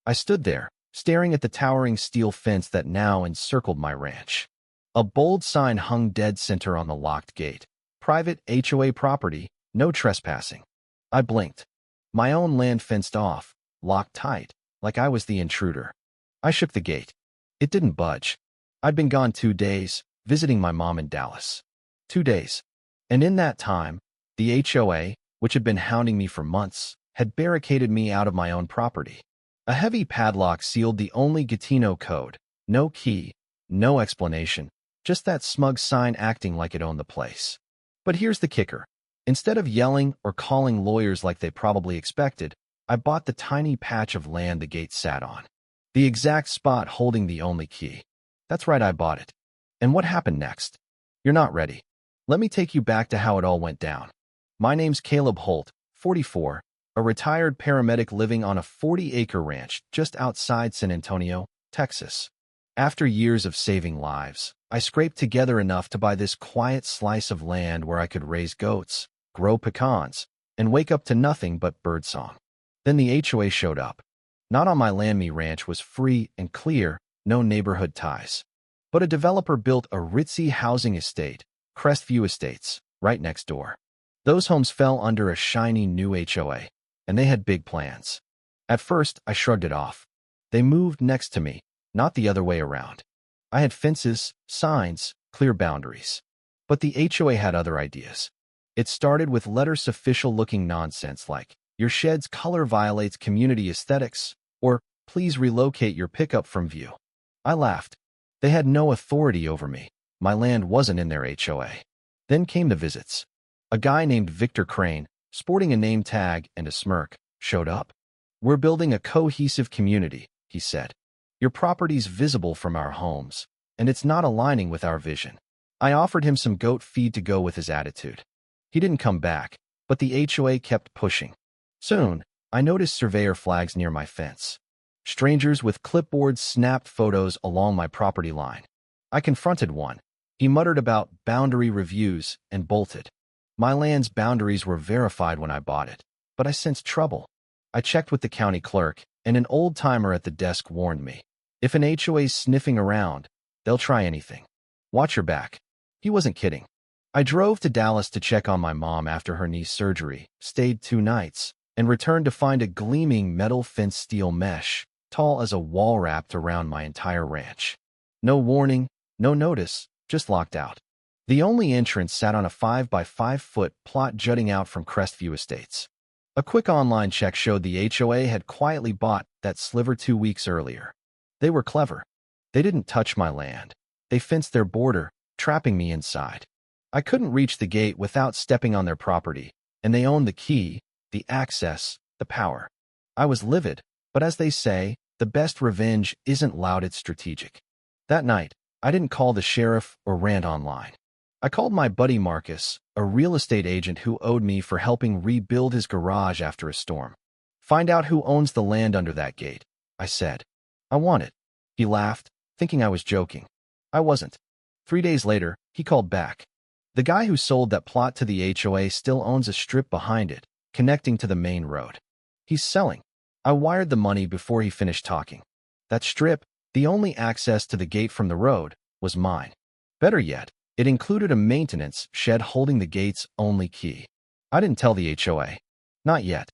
I stood there, staring at the towering steel fence that now encircled my ranch. A bold sign hung dead center on the locked gate. Private HOA property, no trespassing. I blinked. My own land fenced off, locked tight, like I was the intruder. I shook the gate. It didn't budge. I'd been gone 2 days, visiting my mom in Dallas. 2 days. And in that time, the HOA, which had been hounding me for months, had barricaded me out of my own property. A heavy padlock sealed the only Gatineau code. No key, no explanation, just that smug sign acting like it owned the place. But here's the kicker. Instead of yelling or calling lawyers like they probably expected, I bought the tiny patch of land the gate sat on. The exact spot holding the only key. That's right, I bought it. And what happened next? You're not ready. Let me take you back to how it all went down. My name's Caleb Holt, 44, a retired paramedic living on a 40-acre ranch just outside San Antonio, Texas. After years of saving lives, I scraped together enough to buy this quiet slice of land where I could raise goats, grow pecans, and wake up to nothing but birdsong. Then the HOA showed up. Not on my land. Me ranch was free and clear, no neighborhood ties. But a developer built a ritzy housing estate, Crestview Estates, right next door. Those homes fell under a shiny new HOA, and they had big plans. At first, I shrugged it off. They moved next to me, not the other way around. I had fences, signs, clear boundaries. But the HOA had other ideas. It started with letters official-looking nonsense like, "Your shed's color violates community aesthetics," or "Please relocate your pickup from view." I laughed. They had no authority over me. My land wasn't in their HOA. Then came the visits. A guy named Victor Crane, sporting a name tag and a smirk, showed up. "We're building a cohesive community," he said. "Your property's visible from our homes, and it's not aligning with our vision." I offered him some goat feed to go with his attitude. He didn't come back, but the HOA kept pushing. Soon, I noticed surveyor flags near my fence. Strangers with clipboards snapped photos along my property line. I confronted one. He muttered about boundary reviews and bolted. My land's boundaries were verified when I bought it, but I sensed trouble. I checked with the county clerk, and an old-timer at the desk warned me. If an HOA's sniffing around, they'll try anything. Watch your back. He wasn't kidding. I drove to Dallas to check on my mom after her knee surgery, stayed 2 nights, and returned to find a gleaming metal fence steel mesh, tall as a wall wrapped around my entire ranch. No warning, no notice, just locked out. The only entrance sat on a 5-by-5-foot plot jutting out from Crestview Estates. A quick online check showed the HOA had quietly bought that sliver 2 weeks earlier. They were clever. They didn't touch my land. They fenced their border, trapping me inside. I couldn't reach the gate without stepping on their property, and they owned the key, the access, the power. I was livid, but as they say, the best revenge isn't loud, it's strategic. That night, I didn't call the sheriff or rant online. I called my buddy Marcus, a real estate agent who owed me for helping rebuild his garage after a storm. "Find out who owns the land under that gate," I said. "I want it." He laughed, thinking I was joking. I wasn't. 3 days later, he called back. The guy who sold that plot to the HOA still owns a strip behind it, connecting to the main road. He's selling. I wired the money before he finished talking. That strip, the only access to the gate from the road, was mine. Better yet, it included a maintenance shed holding the gate's only key. I didn't tell the HOA. Not yet.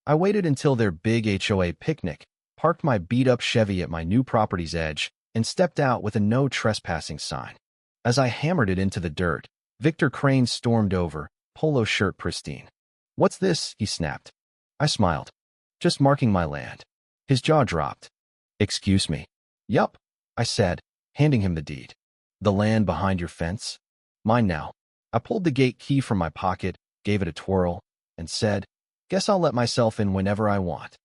I waited until their big HOA picnic, parked my beat-up Chevy at my new property's edge, and stepped out with a no trespassing sign. As I hammered it into the dirt, Victor Crane stormed over, polo shirt pristine. "What's this?" he snapped. I smiled. "Just marking my land." His jaw dropped. "Excuse me." "Yup," I said, handing him the deed. "The land behind your fence? Mine now." I pulled the gate key from my pocket, gave it a twirl, and said, "Guess I'll let myself in whenever I want."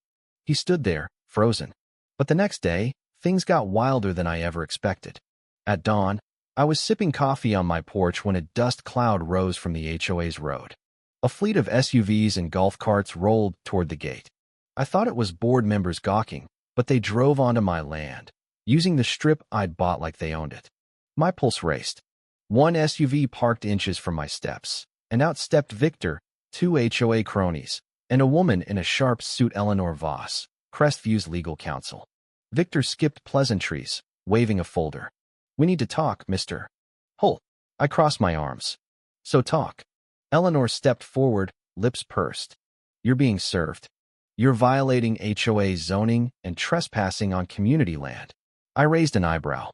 He stood there, frozen. But the next day, things got wilder than I ever expected. At dawn, I was sipping coffee on my porch when a dust cloud rose from the HOA's road. A fleet of SUVs and golf carts rolled toward the gate. I thought it was board members gawking, but they drove onto my land, using the strip I'd bought like they owned it. My pulse raced. One SUV parked inches from my steps, and out stepped Victor, 2 HOA cronies, and a woman in a sharp suit, Eleanor Voss, Crestview's legal counsel. Victor skipped pleasantries, waving a folder. We need to talk, Mr. Holt. I crossed my arms. So talk. Eleanor stepped forward, lips pursed. You're being served. You're violating HOA zoning and trespassing on community land. I raised an eyebrow.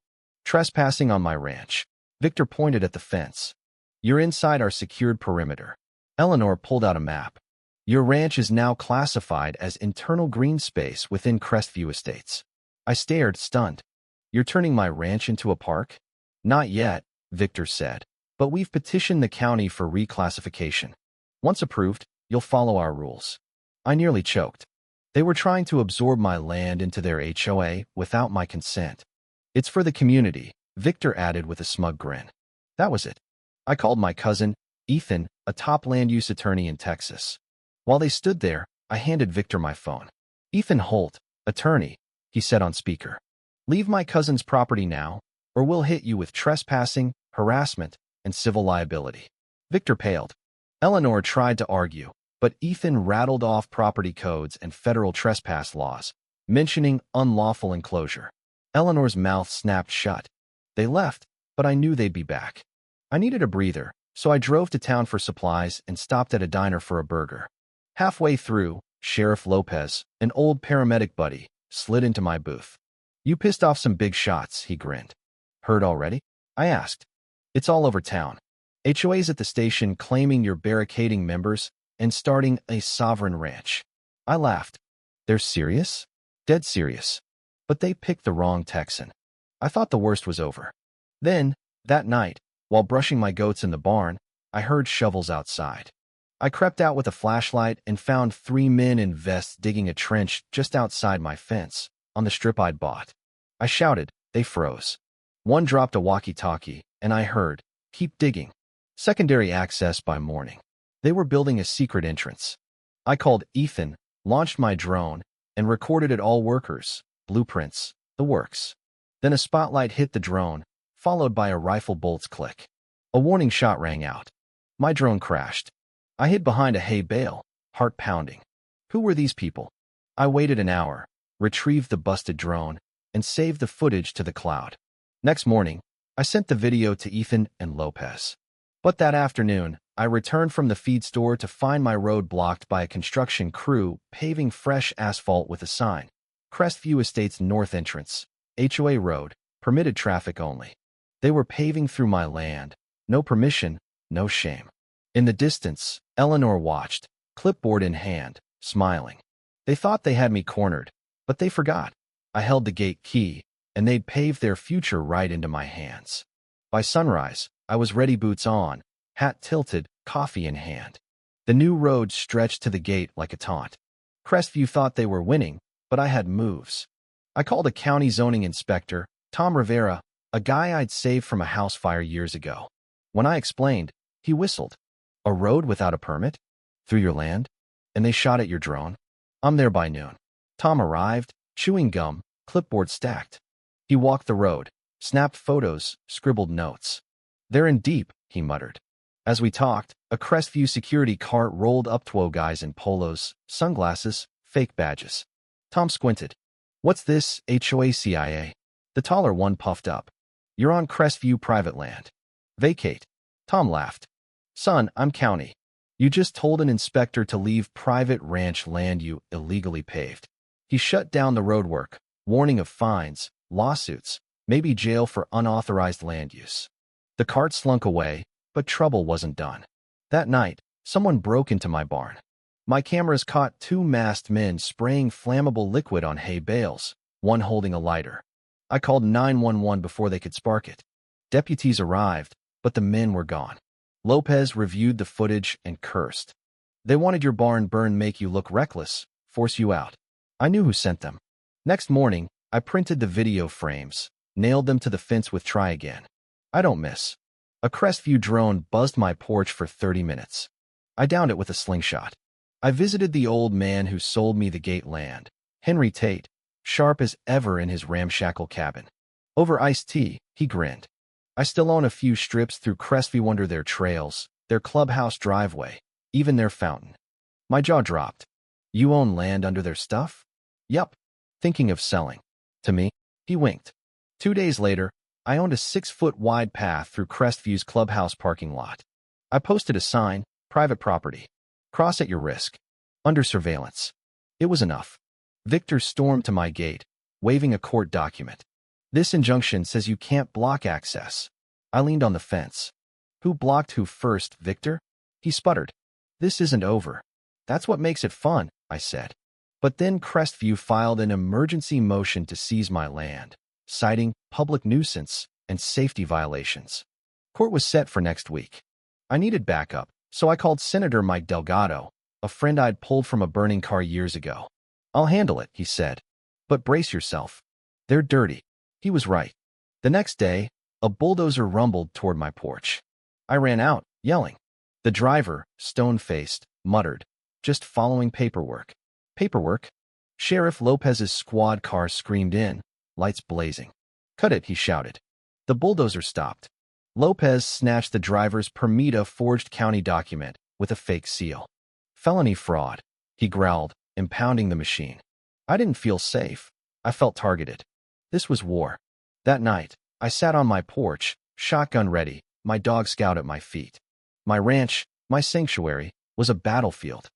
Trespassing on my ranch. Victor pointed at the fence. You're inside our secured perimeter. Eleanor pulled out a map. Your ranch is now classified as internal green space within Crestview Estates. I stared, stunned. You're turning my ranch into a park? Not yet, Victor said, but we've petitioned the county for reclassification. Once approved, you'll follow our rules. I nearly choked. They were trying to absorb my land into their HOA without my consent. It's for the community, Victor added with a smug grin. That was it. I called my cousin, Ethan, a top land use attorney in Texas. While they stood there, I handed Victor my phone. Ethan Holt, attorney, he said on speaker. Leave my cousin's property now, or we'll hit you with trespassing, harassment, and civil liability. Victor paled. Eleanor tried to argue, but Ethan rattled off property codes and federal trespass laws, mentioning unlawful enclosure. Eleanor's mouth snapped shut. They left, but I knew they'd be back. I needed a breather, so I drove to town for supplies and stopped at a diner for a burger. Halfway through, Sheriff Lopez, an old paramedic buddy, slid into my booth. You pissed off some big shots, he grinned. Heard already? I asked. It's all over town. HOA's at the station claiming you're barricading members and starting a sovereign ranch. I laughed. They're serious? Dead serious. But they picked the wrong Texan. I thought the worst was over. Then, that night, while brushing my goats in the barn, I heard shovels outside. I crept out with a flashlight and found 3 men in vests digging a trench just outside my fence, on the strip I'd bought. I shouted, they froze. One dropped a walkie-talkie, and I heard, keep digging. Secondary access by morning. They were building a secret entrance. I called Ethan, launched my drone, and recorded it all workers, blueprints, the works. Then a spotlight hit the drone, followed by a rifle bolt's click. A warning shot rang out. My drone crashed. I hid behind a hay bale, heart pounding. Who were these people? I waited an hour, retrieved the busted drone, and saved the footage to the cloud. Next morning, I sent the video to Ethan and Lopez. But that afternoon, I returned from the feed store to find my road blocked by a construction crew paving fresh asphalt with a sign. Crestview Estates North Entrance, HOA Road, permitted traffic only. They were paving through my land. No permission, no shame. In the distance, Eleanor watched, clipboard in hand, smiling. They thought they had me cornered, but they forgot. I held the gate key, and they'd paved their future right into my hands. By sunrise, I was ready, boots on, hat tilted, coffee in hand. The new road stretched to the gate like a taunt. Crestview thought they were winning, but I had moves. I called a county zoning inspector, Tom Rivera, a guy I'd saved from a house fire years ago. When I explained, he whistled. A road without a permit? Through your land? And they shot at your drone? I'm there by noon. Tom arrived, chewing gum, clipboard stacked. He walked the road, snapped photos, scribbled notes. They're in deep, he muttered. As we talked, a Crestview security cart rolled up. 2 guys in polos, sunglasses, fake badges. Tom squinted. What's this, HOA CIA? The taller one puffed up. You're on Crestview private land. Vacate. Tom laughed. Son, I'm county. You just told an inspector to leave private ranch land you illegally paved. He shut down the roadwork, warning of fines, lawsuits, maybe jail for unauthorized land use. The cart slunk away, but trouble wasn't done. That night, someone broke into my barn. My cameras caught 2 masked men spraying flammable liquid on hay bales, one holding a lighter. I called 911 before they could spark it. Deputies arrived, but the men were gone. Lopez reviewed the footage and cursed. They wanted your barn burned, make you look reckless, force you out. I knew who sent them. Next morning, I printed the video frames, nailed them to the fence with try again. I don't miss. A Crestview drone buzzed my porch for 30 minutes. I downed it with a slingshot. I visited the old man who sold me the gate land, Henry Tate, sharp as ever in his ramshackle cabin. Over iced tea, he grinned. I still own a few strips through Crestview under their trails, their clubhouse driveway, even their fountain. My jaw dropped. You own land under their stuff? Yup. Thinking of selling. To me, he winked. 2 days later, I owned a 6-foot wide path through Crestview's clubhouse parking lot. I posted a sign, private property. Cross at your risk. Under surveillance. It was enough. Victor stormed to my gate, waving a court document. This injunction says you can't block access. I leaned on the fence. Who blocked who first, Victor? He sputtered. This isn't over. That's what makes it fun, I said. But then Crestview filed an emergency motion to seize my land, citing public nuisance and safety violations. Court was set for next week. I needed backup, so I called Senator Mike Delgado, a friend I'd pulled from a burning car years ago. I'll handle it, he said. But brace yourself. They're dirty. He was right. The next day, a bulldozer rumbled toward my porch. I ran out, yelling. The driver, stone-faced, muttered, "Just following paperwork." Paperwork? Sheriff Lopez's squad car screamed in, lights blazing. "Cut it," he shouted. The bulldozer stopped. Lopez snatched the driver's Permita forged county document with a fake seal. "Felony fraud," he growled, impounding the machine. I didn't feel safe. I felt targeted. This was war. That night, I sat on my porch, shotgun ready, my dog Scout at my feet. My ranch, my sanctuary, was a battlefield.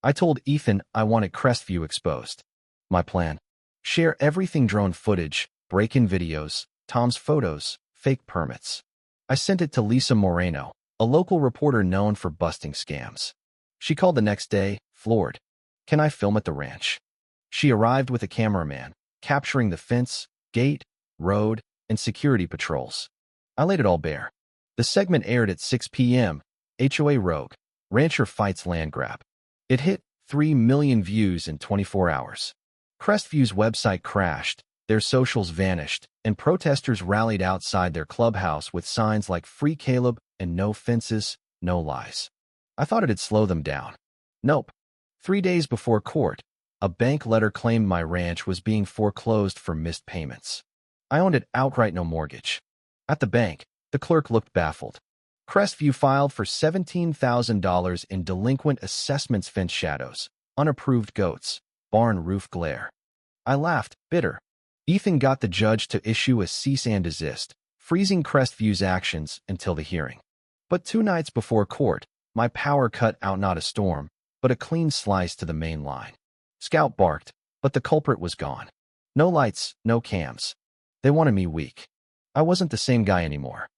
I told Ethan I wanted Crestview exposed. My plan: share everything: drone footage, break-in videos, Tom's photos, fake permits. I sent it to Lisa Moreno, a local reporter known for busting scams. She called the next day, floored. "Can I film at the ranch?" She arrived with a cameraman, capturing the fence, gate, road, and security patrols. I laid it all bare. The segment aired at 6 p.m. HOA Rogue, Rancher Fights Land Grab. It hit 3 million views in 24 hours. Crestview's website crashed, their socials vanished, and protesters rallied outside their clubhouse with signs like "Free Caleb" and "No fences, no lies." I thought it'd slow them down. Nope. 3 days before court, a bank letter claimed my ranch was being foreclosed for missed payments. I owned it outright, no mortgage. At the bank, the clerk looked baffled. Crestview filed for $17,000 in delinquent assessments: fence shadows, unapproved goats, barn roof glare. I laughed, bitter. Ethan got the judge to issue a cease and desist, freezing Crestview's actions until the hearing. But 2 nights before court, my power cut out: not a storm, but a clean slice to the main line. Scout barked, but the culprit was gone. No lights, no cams. They wanted me weak. I wasn't the same guy anymore.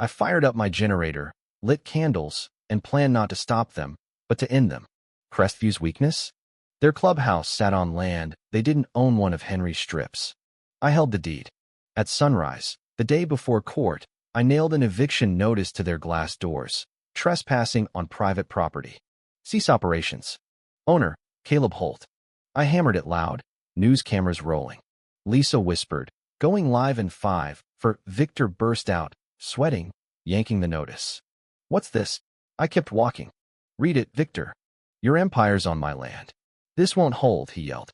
I fired up my generator, lit candles, and planned not to stop them, but to end them. Crestview's weakness? Their clubhouse sat on land they didn't own, one of Henry's strips. I held the deed. At sunrise, the day before court, I nailed an eviction notice to their glass doors: trespassing on private property. Cease operations. Owner, Caleb Holt. I hammered it loud, news cameras rolling. Lisa whispered, "Going live in 5, for..." Victor burst out, sweating, yanking the notice. "What's this?" I kept walking. "Read it, Victor. Your empire's on my land." "This won't hold," he yelled.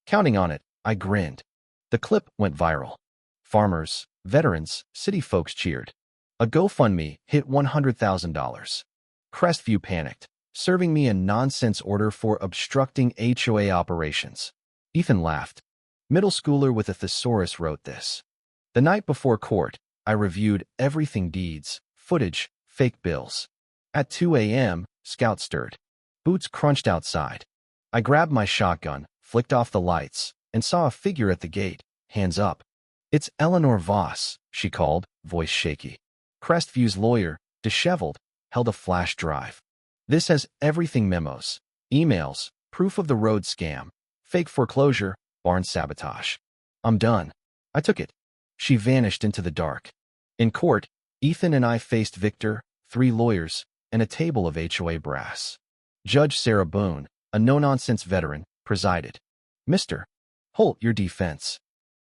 Counting on it, I grinned. The clip went viral. Farmers, veterans, city folks cheered. A GoFundMe hit $100,000. Crestview panicked, serving me a nonsense order for obstructing HOA operations. Ethan laughed. Middle schooler with a thesaurus wrote this. The night before court, I reviewed everything: deeds, footage, fake bills. At 2 a.m., Scout stirred. Boots crunched outside. I grabbed my shotgun, flicked off the lights, and saw a figure at the gate, hands up. "It's Eleanor Voss," she called, voice shaky. Crestview's lawyer, disheveled, held a flash drive. "This has everything: memos, emails, proof of the road scam, fake foreclosure, barn sabotage." "I'm done." I took it. She vanished into the dark. In court, Ethan and I faced Victor, 3 lawyers, and a table of HOA brass. Judge Sarah Boone, a no-nonsense veteran, presided. "Mr. Holt, your defense."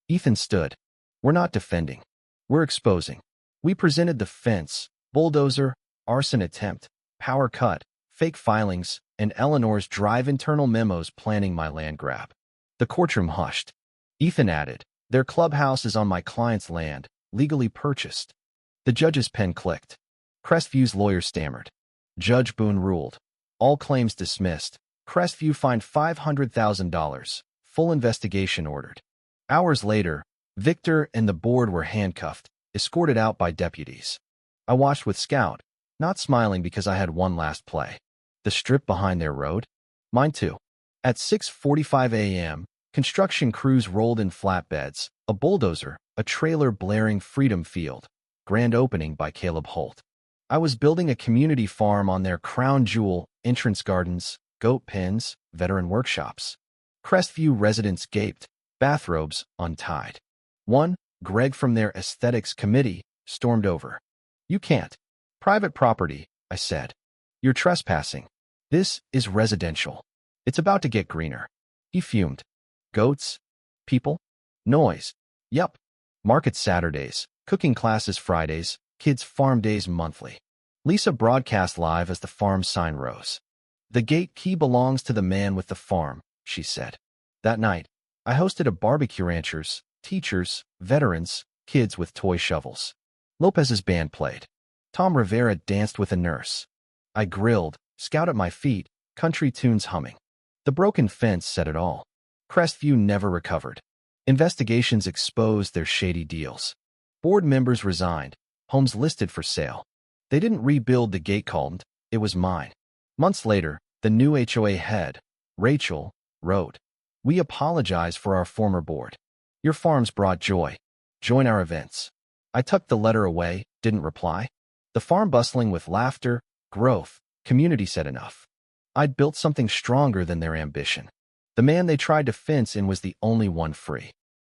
Ethan stood. "We're not defending. We're exposing. We presented the fence, bulldozer, arson attempt, power cut, fake filings, and Eleanor's drive internal memos planning my land grab." The courtroom hushed. Ethan added, "Their clubhouse is on my client's land, legally purchased." The judge's pen clicked. Crestview's lawyer stammered. Judge Boone ruled. All claims dismissed. Crestview fined $500,000. Full investigation ordered. Hours later, Victor and the board were handcuffed, escorted out by deputies. I watched with Scout, not smiling because I had one last play. The strip behind their road? Mine too. At 6:45 a.m., construction crews rolled in flatbeds, a bulldozer, a trailer blaring Freedom Field. Grand opening by Caleb Holt. I was building a community farm on their crown jewel, entrance gardens, goat pens, veteran workshops. Crestview residents gaped, bathrobes untied. One, Greg from their aesthetics committee, stormed over. "You can't. Private property," I said. "You're trespassing. This is residential. It's about to get greener." He fumed. "Goats? People? Noise. Yup. Market Saturdays, cooking classes Fridays, kids' farm days monthly." Lisa broadcast live as the farm sign rose. "The gate key belongs to the man with the farm," she said. That night, I hosted a barbecue. Ranchers, teachers, veterans, kids with toy shovels. Lopez's band played. Tom Rivera danced with a nurse. I grilled, Scout at my feet, country tunes humming. The broken fence said it all. Crestview never recovered. Investigations exposed their shady deals. Board members resigned, homes listed for sale. They didn't rebuild the gate column, it was mine. Months later, the new HOA head, Rachel, wrote, "We apologize for our former board. Your farms brought joy. Join our events." I tucked the letter away, didn't reply. The farm bustling with laughter, growth, community said enough. I'd built something stronger than their ambition. The man they tried to fence in was the only one free.